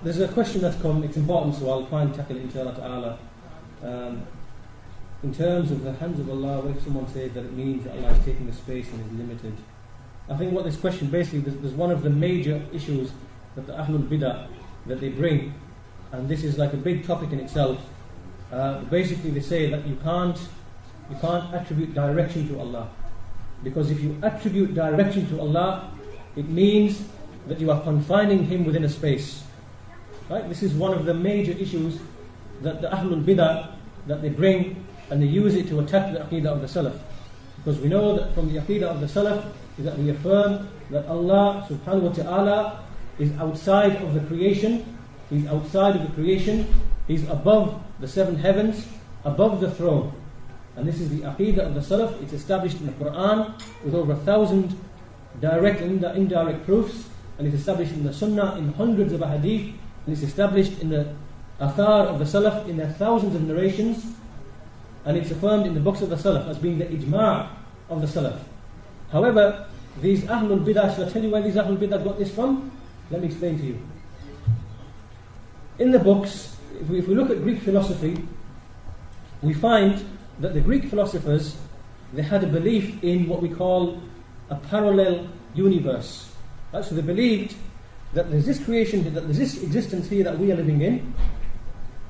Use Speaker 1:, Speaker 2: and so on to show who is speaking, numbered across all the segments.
Speaker 1: there's a question that's come, it's important, so I'll try and tackle it inshallah ta'ala. In terms of the hands of Allah, if someone says that it means that Allah is taking the space and is limited, I think what this question basically, there's one of the major issues that the Ahlul Bidah, that they bring, and this is like a big topic in itself. Basically they say that you can't attribute direction to Allah, because if you attribute direction to Allah, it means that you are confining Him within a space. Right? This is one of the major issues that the Ahlul Bidah, that they bring, and they use it to attack the Aqidah of the Salaf. Because we know that from the Aqidah of the Salaf is that we affirm that Allah subhanahu wa ta'ala is outside of the creation, He's outside of the creation, He's above the seven heavens, above the throne. And this is the Aqidah of the Salaf. It's established in the Quran with over 1,000 direct and indirect proofs, and it's established in the Sunnah in hundreds of ahadith, and it's established in the Athar of the Salaf in their thousands of narrations, and it's affirmed in the books of the Salaf as being the Ijma' of the Salaf. However, these Ahlul Bidah, shall I tell you where these Ahlul Bidah got this from? Let me explain to you. In the books, if we look at Greek philosophy, we find that the Greek philosophers, they had a belief in what we call a parallel universe. Right? So they believed that there's this creation, that there's this existence here that we are living in,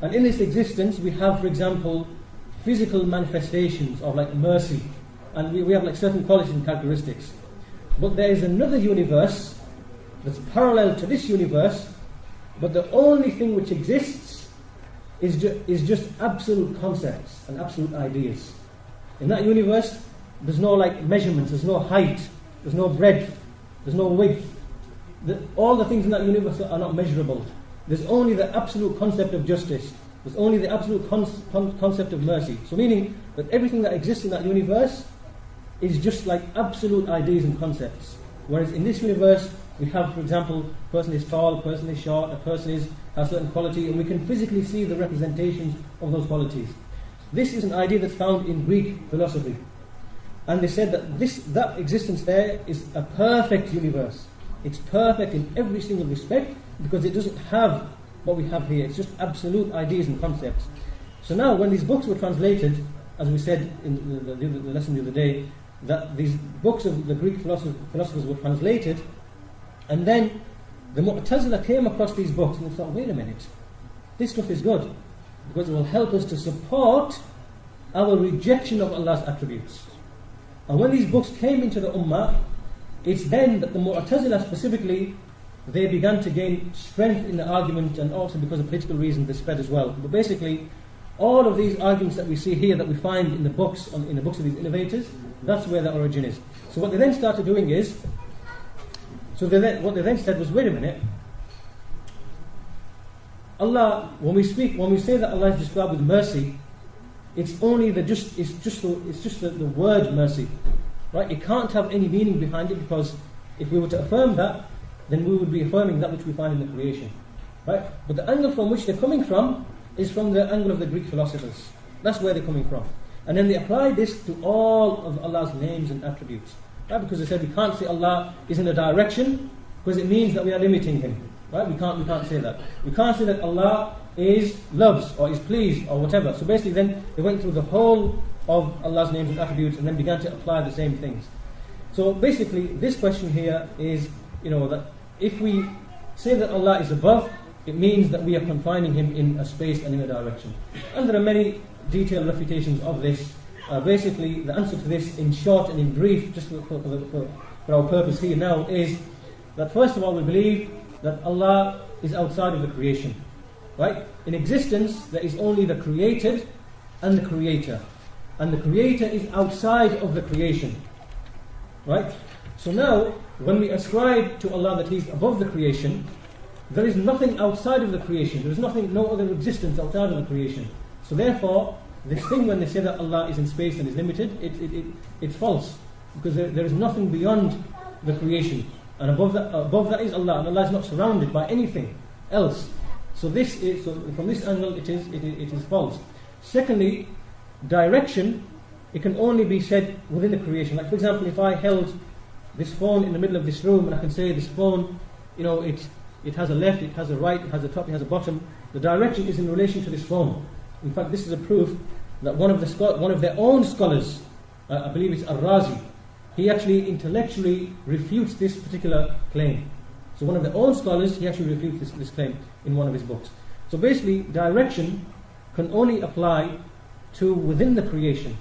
Speaker 1: and in this existence we have, for example, physical manifestations of like mercy, and we have like certain qualities and characteristics. But there is another universe that's parallel to this universe, but the only thing which exists is just absolute concepts and absolute ideas. In that universe, there's no like measurements, there's no height, there's no breadth, there's no width. All the things in that universe are not measurable. There's only the absolute concept of justice. There's only the absolute concept of mercy. So meaning that everything that exists in that universe is just like absolute ideas and concepts. Whereas in this universe, we have, for example, a person is tall, a person is short, a person has certain quality, and we can physically see the representations of those qualities. This is an idea that's found in Greek philosophy. And they said that that existence there is a perfect universe. It's perfect in every single respect because it doesn't have what we have here. It's just absolute ideas and concepts. So now when these books were translated, as we said in the lesson the other day, that these books of the Greek philosophers were translated, and then the Mu'tazila came across these books and they thought, wait a minute, this stuff is good because it will help us to support our rejection of Allah's attributes. And when these books came into the Ummah, it's then that the Mu'tazila specifically, they began to gain strength in the argument, and also because of political reasons they spread as well. But basically, all of these arguments that we see here, that we find in the books of these innovators, that's where the origin is. So what they then started doing is, what they then said was, wait a minute, Allah, when we say that Allah is described with mercy, it's just the word mercy, right? It can't have any meaning behind it, because if we were to affirm that, then we would be affirming that which we find in the creation, right? But the angle from which they're coming from is from the angle of the Greek philosophers. That's where they're coming from. And then they apply this to all of Allah's names and attributes, right? Because they said we can't say Allah is in a direction, because it means that we are limiting Him, right? We can't say that. We can't say that Allah loves or is pleased or whatever. So basically then they went through the whole of Allah's names and attributes and then began to apply the same things. So basically this question here is, that if we say that Allah is above, it means that we are confining Him in a space and in a direction. And there are many detailed refutations of this. Basically the answer to this, in short and in brief, just for our purpose here now, is that first of all we believe that Allah is outside of the creation. Right? In existence, there is only the created and the creator. And the creator is outside of the creation. Right? So now, when we ascribe to Allah that He is above the creation, there is nothing outside of the creation. There is no other existence outside of the creation. So therefore, this thing when they say that Allah is in space and is limited, it's false. Because there is nothing beyond the creation. And above that is Allah. And Allah is not surrounded by anything else. So from this angle it is false. Secondly, direction, it can only be said within the creation. Like for example, if I held this phone in the middle of this room and I can say this phone, it has a left, it has a right, it has a top, it has a bottom. The direction is in relation to this form. In fact, this is a proof that one of their own scholars, I believe it's Ar-Razi, he actually intellectually refutes this particular claim. So one of their own scholars, he actually refutes this claim in one of his books. So basically, direction can only apply to within the creation.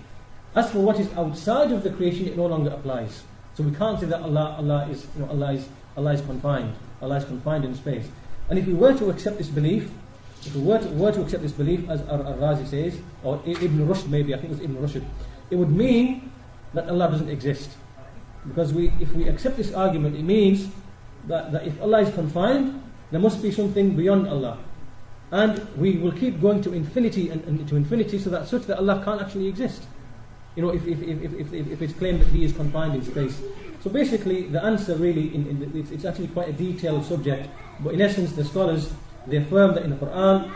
Speaker 1: As for what is outside of the creation, it no longer applies. So we can't say that Allah is confined. Allah is confined in space. And if we were to accept this belief, as Ar-Razi says, or Ibn Rushd maybe, I think it was Ibn Rushd, it would mean that Allah doesn't exist. Because if we accept this argument, it means that if Allah is confined, there must be something beyond Allah. And we will keep going to infinity and to infinity, so that such that Allah can't actually exist. If it's claimed that He is confined in space. So basically, the answer really, it's actually quite a detailed subject. But in essence, the scholars, they affirm that in the Quran,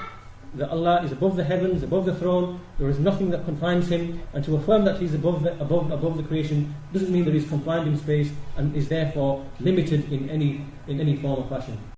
Speaker 1: that Allah is above the heavens, above the throne. There is nothing that confines Him, and to affirm that He is above the creation doesn't mean that He is confined in space and is therefore limited in any form or fashion.